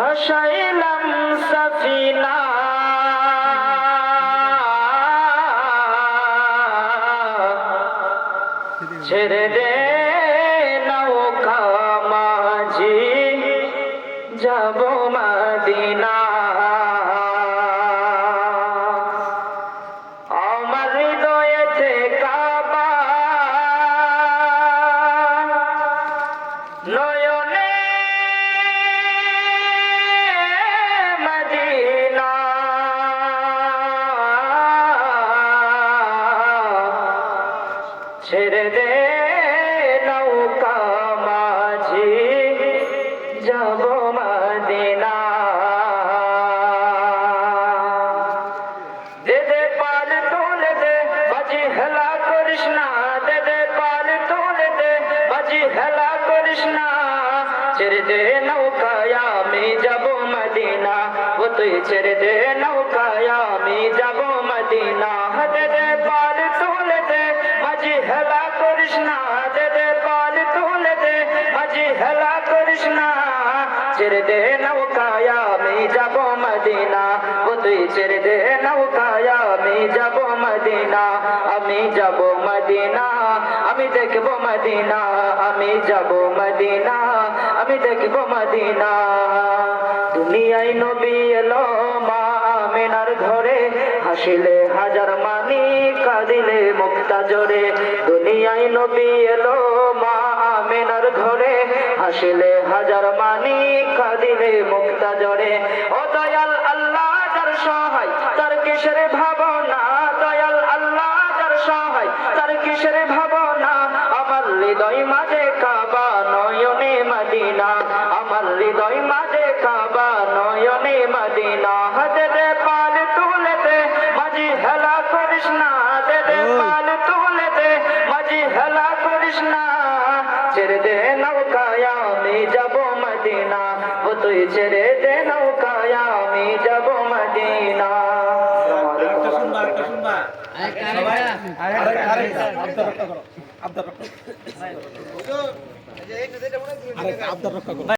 ভাসাইলাম সাফিনা ছেড়ে দে নৌকা মাঝি যাব মদিনা আমার হৃদয়েতে কাবা নয়নে মদিনা ছেড়ে দে নৌকা মাঝি যাব মদিনা দে দে পাল তুলে দে বাজি হেলা করিস না দে দে পাল তুলে দে বাজি হেলা করিস না ছেড়ে দে নৌকায় আমি যাব মদিনা ও তুই ছেড়ে দে নৌকায় আমি যাব মদিনা দে দে পাল তুলে দে বাজি হেলা করিস না দে দে পাল তুলে দে বাজি হেলা করিস না ছেড়ে দে নৌকায় আমি যাব মদিনা ও তুই ছেড়ে দে নৌকায় আমি যাব মদিনা আমি যাব মদিনা আমি দেখব মদিনা আমি যাব মদিনা আমি দেখব মদিনা দুনিয়ায় নবী এলো মা আমিনার ঘরে হাসিলে হাজার মানি কাঁদিলে মুক্তা জোরে দুনিয়ায় নবী এলো মা আমিনার ঘরে হাসিলে হাজার মানি কাঁদিলে মুক্তা জোরে ও দয়াল আল্লাহ যার সহায় তার কিসের ভাবনা দয়াল আল্লাহ যার সহায় তার কিসের ভাবনা আমার হৃদয় মাঝে কাবা নয়নে মদিনা আমার হৃদয় মাঝে কাবা নয়নে মদিনা দে দে পাল তুলে দে মাঝি হেলা করিস না দে দে পাল তুলে দে মাঝি হেলা করিস না ছেড়ে দে নৌকায় আমি যাব মদিনা ও তুই ছেড়ে দে নৌকায় আমি যাব মদিনা আব্দুর রক্ষা করো